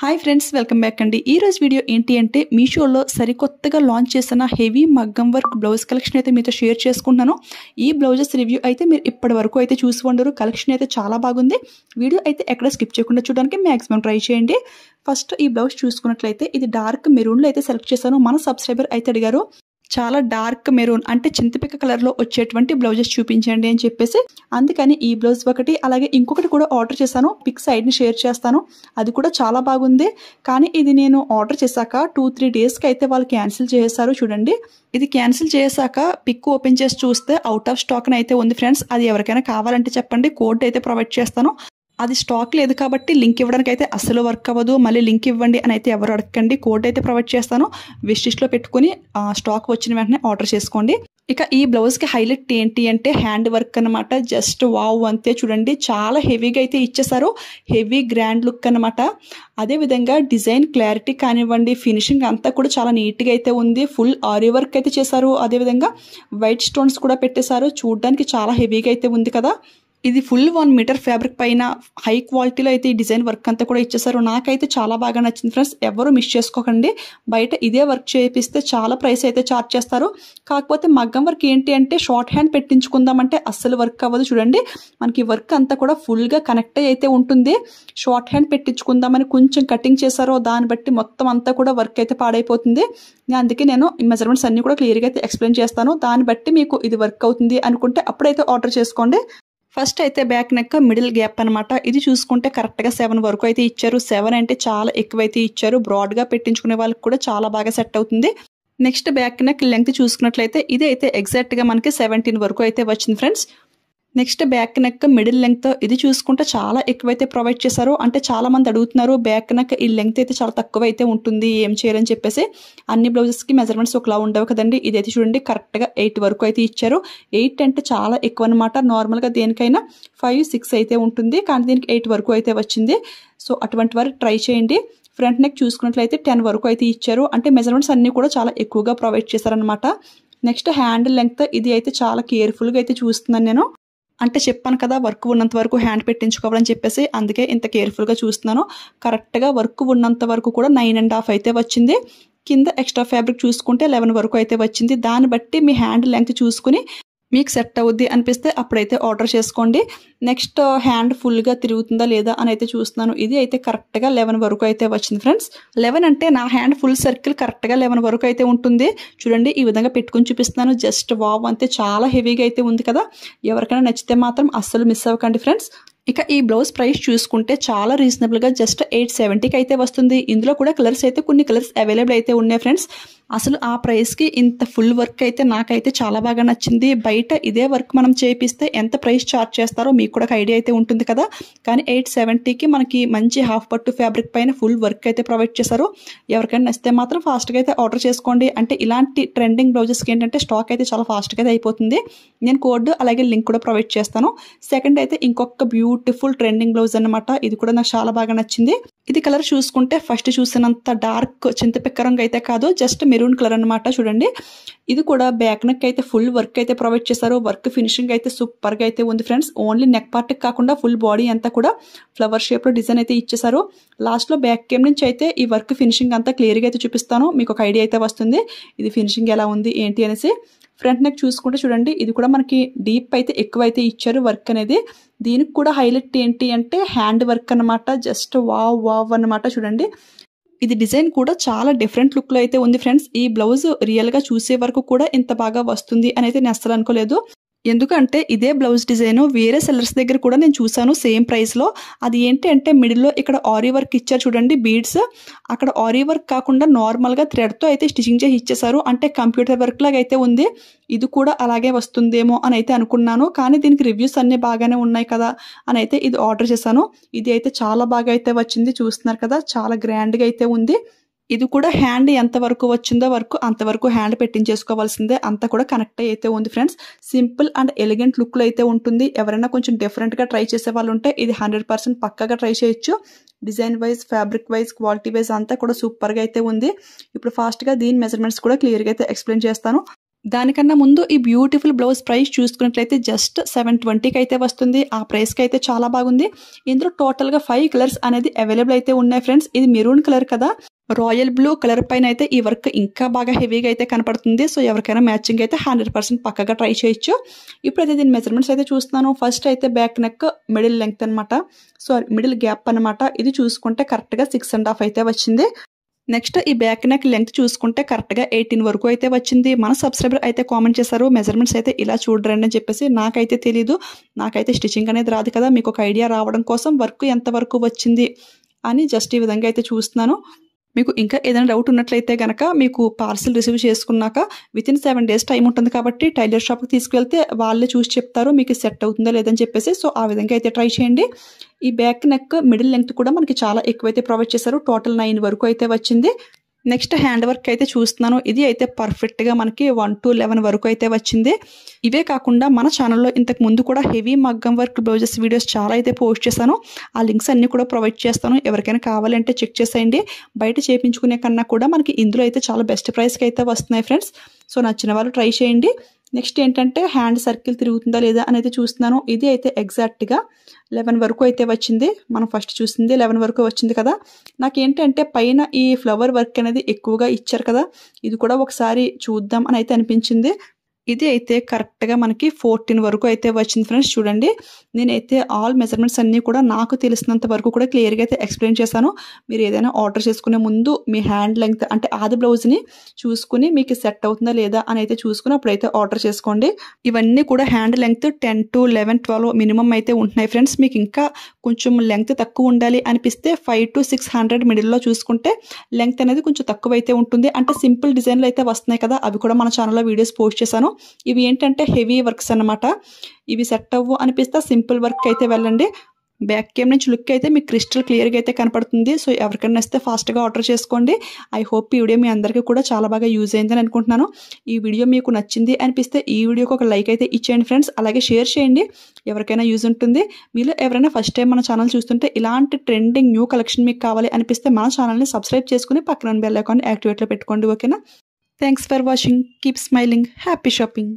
Hi friends, welcome back అండి. ఈ రోజు వీడియో ఏంటి అంటే మీషోలో సరికొత్తగా లాంచ్ చేసిన హెవీ మగ్గం వర్క్ బ్లౌజ్ కలెక్షన్ అయితే మీతో షేర్ చేసుకుంటున్నాను. ఈ బ్లౌజెస్ రివ్యూ అయితే మీరు ఇప్పటి వరకు అయితే చూసి ఉండరు. కలెక్షన్ అయితే చాలా బాగుంది. వీడియో అయితే ఎక్కడ స్కిప్ చేయకుండా చూడడానికి మ్యాక్సిమం ట్రై చేయండి. ఫస్ట్ ఈ బ్లౌజ్ చూసుకున్నట్లయితే ఇది డార్క్ మెరూన్లో అయితే సెలెక్ట్ చేశాను. మన సబ్స్క్రైబర్ అయితే అడిగారు చాలా డార్క్ మెరూన్ అంటే చింతపిక్క కలర్లో వచ్చేటువంటి బ్లౌజెస్ చూపించండి అని చెప్పేసి, అందుకని ఈ బ్లౌజ్ ఒకటి అలాగే ఇంకొకటి కూడా ఆర్డర్ చేశాను. పిక్ సైడ్ని షేర్ చేస్తాను. అది కూడా చాలా బాగుంది. కానీ ఇది నేను ఆర్డర్ చేశాక 2-3 డేస్కి అయితే వాళ్ళు క్యాన్సిల్ చేశారు. చూడండి, ఇది క్యాన్సిల్ చేశాక పిక్ ఓపెన్ చేసి చూస్తే అవుట్ ఆఫ్ స్టాక్ అయితే ఉంది ఫ్రెండ్స్. అది ఎవరికైనా కావాలంటే చెప్పండి, కోడ్ అయితే ప్రొవైడ్ చేస్తాను. అది స్టాక్ లేదు కాబట్టి లింక్ ఇవ్వడానికి అయితే అసలు వర్క్ అవ్వదు. మళ్ళీ లింక్ ఇవ్వండి అని అయితే ఎవరు అడగండి. కోడ్ అయితే ప్రొవైడ్ చేస్తాను. విష్ లిస్ట్లో పెట్టుకుని స్టాక్ వచ్చిన వెంటనే ఆర్డర్ చేసుకోండి. ఇక ఈ బ్లౌజ్కి హైలైట్ ఏంటి అంటే హ్యాండ్ వర్క్ అనమాట. జస్ట్ వావ్ అంతే. చూడండి, చాలా హెవీగా అయితే ఇచ్చేసారు. హెవీ గ్రాండ్ లుక్ అనమాట. అదేవిధంగా డిజైన్ క్లారిటీ కానివ్వండి, ఫినిషింగ్ అంతా కూడా చాలా నీట్గా అయితే ఉంది. ఫుల్ ఆరీ వర్క్ అయితే చేశారు. అదేవిధంగా వైట్ స్టోన్స్ కూడా పెట్టేశారు. చూడడానికి చాలా హెవీగా అయితే ఉంది కదా. ఇది ఫుల్ 1 మీటర్ ఫ్యాబ్రిక్ పైన హై క్వాలిటీలో అయితే ఈ డిజైన్ వర్క్ అంతా కూడా ఇచ్చేసారు. నాకైతే చాలా బాగా నచ్చింది ఫ్రెండ్స్. ఎవరు మిస్ చేసుకోకండి. బయట ఇదే వర్క్ చేపిస్తే చాలా ప్రైస్ అయితే ఛార్జ్ చేస్తారు. కాకపోతే మగ్గం వర్క్ ఏంటి అంటే షార్ట్ హ్యాండ్ పెట్టించుకుందామంటే అస్సలు వర్క్ అవ్వదు. చూడండి, మనకి వర్క్ అంతా కూడా ఫుల్గా కనెక్ట్ అయితే ఉంటుంది. షార్ట్ హ్యాండ్ పెట్టించుకుందామని కొంచెం కటింగ్ చేశారో దాన్ని బట్టి మొత్తం అంతా కూడా వర్క్ అయితే పాడైపోతుంది. అందుకే నేను ఈ మెజర్మెంట్స్ అన్ని కూడా క్లియర్గా అయితే ఎక్స్ప్లెయిన్ చేస్తాను. దాన్ని బట్టి మీకు ఇది వర్క్ అవుతుంది అనుకుంటే అప్పుడైతే ఆర్డర్ చేసుకోండి. ఫస్ట్ అయితే బ్యాక్ నెక్ మిడిల్ గ్యాప్ అనమాట. ఇది చూసుకుంటే కరెక్ట్గా 7 వరకు అయితే ఇచ్చారు. 7 అంటే చాలా ఎక్కువైతే ఇచ్చారు. బ్రాడ్గా పెట్టించుకునే వాళ్ళకి కూడా చాలా బాగా సెట్ అవుతుంది. నెక్స్ట్ బ్యాక్ నెక్ లెంగ్త్ చూసుకున్నట్లయితే ఇది అయితే ఎగ్జాక్ట్గా మనకి 17 వరకు అయితే వచ్చింది friends. Next back neck middle length ఇది చూసుకుంటే చాలా ఎక్కువైతే ప్రొవైడ్ చేశారు. అంటే చాలా మంది అడుగుతున్నారు బ్యాక్ నెక్ ఈ లెంగ్త్ అయితే చాలా తక్కువ అయితే ఉంటుంది, ఏం చేయాలని చెప్పేసి. అన్ని బ్లౌజెస్కి మెజర్మెంట్స్ ఒకలా ఉండవు కదండి. ఇదైతే చూడండి కరెక్ట్గా 8 వరకు అయితే ఇచ్చారు. 8 అంటే చాలా ఎక్కువ అనమాట. నార్మల్గా దేనికైనా 5-6 అయితే ఉంటుంది, కానీ దీనికి 8 వరకు అయితే వచ్చింది. సో అటువంటి వారు ట్రై చేయండి. ఫ్రంట్ నెక్ చూసుకున్నట్లయితే 10 వరకు అయితే ఇచ్చారు. అంటే మెజర్మెంట్స్ అన్నీ కూడా చాలా ఎక్కువగా ప్రొవైడ్ చేశారనమాట. నెక్స్ట్ హ్యాండ్ లెంగ్త్ ఇది అయితే చాలా కేర్ఫుల్గా అయితే చూస్తున్నాను నేను. అంటే చెప్పాను కదా వర్క్ ఉన్నంత వరకు హ్యాండ్ పెట్టించుకోవాలని చెప్పేసి, అందుకే ఇంత కేర్ఫుల్గా చూస్తున్నాను. కరెక్ట్గా వర్క్ ఉన్నంత వరకు కూడా 9.5 అయితే వచ్చింది. కింద ఎక్స్ట్రా ఫ్యాబ్రిక్ చూసుకుంటే 11 వరకు అయితే వచ్చింది. దాన్ని బట్టి మీ హ్యాండ్ లెంగ్త్ చూసుకుని మీకు సెట్ అవుద్ది అనిపిస్తే అప్పుడైతే ఆర్డర్ చేసుకోండి. నెక్స్ట్ హ్యాండ్ ఫుల్గా తిరుగుతుందా లేదా అని అయితే చూస్తున్నాను. ఇది అయితే కరెక్ట్గా 11 వరకు అయితే వచ్చింది ఫ్రెండ్స్. 11 అంటే నా హ్యాండ్ ఫుల్ సర్కిల్ కరెక్ట్గా 11 వరకు అయితే ఉంటుంది. చూడండి, ఈ విధంగా పెట్టుకుని చూపిస్తున్నాను. జస్ట్ వావ్ అంతే. చాలా హెవీగా అయితే ఉంది కదా. ఎవరికైనా నచ్చితే మాత్రం అస్సలు మిస్ అవ్వకండి ఫ్రెండ్స్. ఇక ఈ బ్లౌజ్ ప్రైస్ చూసుకుంటే చాలా రీజనబుల్గా జస్ట్ 870కి అయితే వస్తుంది. ఇందులో కూడా కలర్స్ అయితే కొన్ని కలర్స్ అవైలబుల్ అయితే ఉన్నాయి ఫ్రెండ్స్. అసలు ఆ ప్రైస్కి ఇంత ఫుల్ వర్క్ అయితే నాకైతే చాలా బాగా నచ్చింది. బయట ఇదే వర్క్ మనం చేపిస్తే ఎంత ప్రైస్ ఛార్జ్ చేస్తారో మీకు కూడా ఒక ఐడియా అయితే ఉంటుంది కదా. కానీ 870కి మనకి మంచి హాఫ్ పట్టు ఫ్యాబ్రిక్ పైన ఫుల్ వర్క్ అయితే ప్రొవైడ్ చేశారు. ఎవరికైనా నచ్చితే మాత్రం ఫాస్ట్గా అయితే ఆర్డర్ చేసుకోండి. అంటే ఇలాంటి ట్రెండింగ్ బ్లౌజెస్కి ఏంటంటే స్టాక్ అయితే చాలా ఫాస్ట్గా అయితే అయిపోతుంది. నేను కోడ్ అలాగే లింక్ కూడా ప్రొవైడ్ చేస్తాను. సెకండ్ అయితే ఇంకొక బ్యూటిఫుల్ ట్రెండింగ్ బ్లౌజ్ అనమాట. ఇది కూడా నాకు చాలా బాగా నచ్చింది. ఇది కలర్ చూసుకుంటే ఫస్ట్ చూసినంత డార్క్ చింతపిక్క రంగు అయితే కాదు, జస్ట్ మెరూన్ కలర్ అనమాట. చూడండి, ఇది కూడా బ్యాక్ నెక్ అయితే ఫుల్ వర్క్ అయితే ప్రొవైడ్ చేశారు. వర్క్ ఫినిషింగ్ అయితే సూపర్గా అయితే ఉంది ఫ్రెండ్స్. ఓన్లీ నెక్ పార్ట్కి కాకుండా ఫుల్ బాడీ అంతా కూడా ఫ్లవర్ షేప్లో డిజైన్ అయితే ఇచ్చేసారు. లాస్ట్లో బ్యాక్ కేమ్ నుంచి అయితే ఈ వర్క్ ఫినిషింగ్ అంతా క్లియర్గా అయితే చూపిస్తాను. మీకు ఒక ఐడియా అయితే వస్తుంది ఇది ఫినిషింగ్ ఎలా ఉంది ఏంటి అనేసి. ఫ్రంట్ నెక్ చూసుకుంటే చూడండి, ఇది కూడా మనకి డీప్ అయితే ఎక్కువైతే ఇచ్చారు వర్క్ అనేది. దీనికి కూడా హైలైట్ ఏంటి అంటే హ్యాండ్ వర్క్ అనమాట. జస్ట్ వావ్ వావ్ అనమాట. చూడండి, ఇది డిజైన్ కూడా చాలా డిఫరెంట్ లుక్లో అయితే ఉంది ఫ్రెండ్స్. ఈ బ్లౌజ్ రియల్గా చూసే వరకు కూడా ఇంత బాగా వస్తుంది అని అయితే నేను అస్సలు అనుకోలేదు. ఎందుకంటే ఇదే బ్లౌజ్ డిజైన్ వేరే సెల్లర్స్ దగ్గర కూడా నేను చూసాను సేమ్ ప్రైస్లో. అది ఏంటి అంటే మిడిల్లో ఇక్కడ ఆరీ వర్క్ ఇచ్చారు చూడండి, బీడ్స్. అక్కడ ఆరీ వర్క్ కాకుండా నార్మల్గా థ్రెడ్తో అయితే స్టిచింగ్ చేసి ఇచ్చేసారు. అంటే కంప్యూటర్ వర్క్ లాగా అయితే ఉంది. ఇది కూడా అలాగే వస్తుందేమో అని అయితే అనుకున్నాను. కానీ దీనికి రివ్యూస్ అన్నీ బాగానే ఉన్నాయి కదా అని అయితే ఇది ఆర్డర్ చేశాను. ఇది అయితే చాలా బాగా అయితే వచ్చింది. చూస్తున్నారు కదా, చాలా గ్రాండ్గా అయితే ఉంది. ఇది కూడా హ్యాండ్ ఎంత వరకు వచ్చిందో వర్క్ అంతవరకు హ్యాండ్ పెట్టించేసుకోవాల్సిందే. అంతా కూడా కనెక్ట్ అయితే ఉంది ఫ్రెండ్స్. సింపుల్ అండ్ ఎలిగెంట్ లుక్లో అయితే ఉంటుంది. ఎవరైనా కొంచెం డిఫరెంట్గా ట్రై చేసే వాళ్ళు ఉంటే ఇది 100% పక్కాగా ట్రై చేయొచ్చు. Design wise, fabric wise, quality wise అంతా కూడా సూపర్గా అయితే ఉంది. ఇప్పుడు ఫాస్ట్గా దీని మెజర్మెంట్స్ కూడా క్లియర్గా అయితే ఎక్స్ప్లెయిన్ చేస్తాను. దానికన్నా ముందు ఈ బ్యూటిఫుల్ బ్లౌజ్ ప్రైస్ చూసుకున్నట్లయితే జస్ట్ 720కి అయితే వస్తుంది. ఆ ప్రైస్కి అయితే చాలా బాగుంది. ఇందులో టోటల్గా 5 కలర్స్ అనేది అవైలబుల్ అయితే ఉన్నాయి ఫ్రెండ్స్. ఇది మెరూన్ కలర్ కదా, రాయల్ బ్లూ కలర్ పైన అయితే ఈ వర్క్ ఇంకా బాగా హెవీగా అయితే కనపడుతుంది. సో ఎవరికైనా మ్యాచింగ్ అయితే 100% పక్కగా ట్రై చేయొచ్చు. ఇప్పుడైతే దీని మెజర్మెంట్స్ అయితే చూస్తున్నాను. ఫస్ట్ అయితే బ్యాక్ నెక్ మిడిల్ లెంగ్త్ అనమాట, సో మిడిల్ గ్యాప్ అనమాట. ఇది చూసుకుంటే కరెక్ట్గా 6.5 అయితే వచ్చింది. నెక్స్ట్ ఈ బ్యాక్ నెక్ లెంగ్త్ చూసుకుంటే కరెక్ట్గా 18 వరకు అయితే వచ్చింది. మన సబ్స్క్రైబర్ అయితే కామెంట్ చేశారు మెజర్మెంట్స్ అయితే ఇలా చూడరండి అని చెప్పేసి. నాకైతే తెలీదు, నాకైతే స్టిచ్చింగ్ అనేది రాదు కదా, మీకు ఒక ఐడియా రావడం కోసం వర్క్ ఎంత వరకు వచ్చింది అని జస్ట్ ఈ విధంగా అయితే చూస్తున్నాను. మీకు ఇంకా ఏదైనా డౌట్ ఉన్నట్లయితే కనుక మీకు పార్సిల్ రిసీవ్ చేసుకున్నాక వితిన్ 7 days టైం ఉంటుంది కాబట్టి టైలర్ షాప్కి తీసుకువెళ్తే వాళ్ళే చూసి చెప్తారు మీకు సెట్ అవుతుందా లేదని చెప్పేసి. సో ఆ విధంగా అయితే ట్రై చేయండి. ఈ బ్యాక్ నెక్ మిడిల్ లెంగ్త్ కూడా మనకి చాలా ఎక్కువైతే ప్రొవైడ్ చేశారు. టోటల్ 9 వరకు అయితే వచ్చింది. నెక్స్ట్ హ్యాండ్ వర్క్ అయితే చూస్తున్నాను. ఇది అయితే పర్ఫెక్ట్గా మనకి 1 to 11 వరకు అయితే వచ్చింది. ఇవే కాకుండా మన ఛానల్లో ఇంతకు ముందు కూడా హెవీ మగ్గం వర్క్ బ్లౌజెస్ వీడియోస్ చాలా అయితే పోస్ట్ చేశాను. ఆ లింక్స్ అన్నీ కూడా ప్రొవైడ్ చేస్తాను. ఎవరికైనా కావాలంటే చెక్ చేసేయండి. బయట చేయించుకునే కన్నా కూడా మనకి ఇందులో అయితే చాలా బెస్ట్ ప్రైస్కి అయితే వస్తున్నాయి ఫ్రెండ్స్. సో నచ్చిన వాళ్ళు ట్రై చేయండి. నెక్స్ట్ ఏంటంటే హ్యాండ్ సర్కిల్ తిరుగుతుందా లేదా అనేది చూస్తున్నాను. ఇది అయితే ఎగ్జాక్ట్గా 11 వరకు అయితే వచ్చింది. మనం ఫస్ట్ చూసింది 11 వరకు వచ్చింది కదా. నాకేంటంటే పైన ఈ ఫ్లవర్ వర్క్ అనేది ఎక్కువగా ఇచ్చారు కదా, ఇది కూడా ఒకసారి చూద్దాం అని అయితే అనిపించింది. ఇది అయితే కరెక్ట్గా మనకి 14 వరకు అయితే వచ్చింది ఫ్రెండ్స్. చూడండి, నేనైతే ఆల్ మెజర్మెంట్స్ అన్నీ కూడా నాకు తెలిసినంత వరకు కూడా క్లియర్గా అయితే ఎక్స్ప్లెయిన్ చేశాను. మీరు ఏదైనా ఆర్డర్ చేసుకునే ముందు మీ హ్యాండ్ లెంగ్త్ అంటే ఆది బ్లౌజ్ని చూసుకుని మీకు సెట్ అవుతుందా లేదా అని అయితే చూసుకుని అప్పుడైతే ఆర్డర్ చేసుకోండి. ఇవన్నీ కూడా హ్యాండ్ లెంగ్త్ 10 to 11, 12 మినిమం అయితే ఉంటున్నాయి ఫ్రెండ్స్. మీకు ఇంకా కొంచెం లెంగ్త్ తక్కువ ఉండాలి అనిపిస్తే 5 to 600 మిడిల్లో చూసుకుంటే లెంగ్త్ అనేది కొంచెం తక్కువ అయితే ఉంటుంది. అంటే సింపుల్ డిజైన్లు అయితే వస్తున్నాయి కదా, అవి కూడా మన ఛానల్లో వీడియోస్ పోస్ట్ చేశాను. ఇవి ఏంటంటే హెవీ వర్క్స్ అన్నమాట. ఇవి సెట్ అవ్వు అనిపిస్తే సింపుల్ వర్క్ అయితే వెళ్ళండి. బ్యాక్ కెమ్ నుంచి లుక్ అయితే మీకు క్రిస్టల్ క్లియర్గా అయితే కనపడుతుంది. సో ఎవరికైనా వస్తే ఫాస్ట్గా ఆర్డర్ చేసుకోండి. ఐ హోప్ ఈ వీడియో మీ అందరికీ కూడా చాలా బాగా యూజ్ అయిందని అనుకుంటున్నాను. ఈ వీడియో మీకు నచ్చింది అనిపిస్తే ఈ వీడియోకి ఒక లైక్ అయితే ఇచ్చేయండి ఫ్రెండ్స్. అలాగే షేర్ చేయండి, ఎవరికైనా యూజ్ ఉంటుంది. మీలో ఎవరైనా ఫస్ట్ టైం మన ఛానల్ చూస్తుంటే ఇలాంటి ట్రెండింగ్ న్యూ కలెక్షన్ మీకు కావాలి అనిపిస్తే మన ఛానల్ని సబ్స్క్రైబ్ చేసుకుని పక్కన బెల్ ఐకాన్ యాక్టివేట్లో పెట్టుకోండి. ఓకేనా? Thanks for watching. Keep smiling. Happy shopping.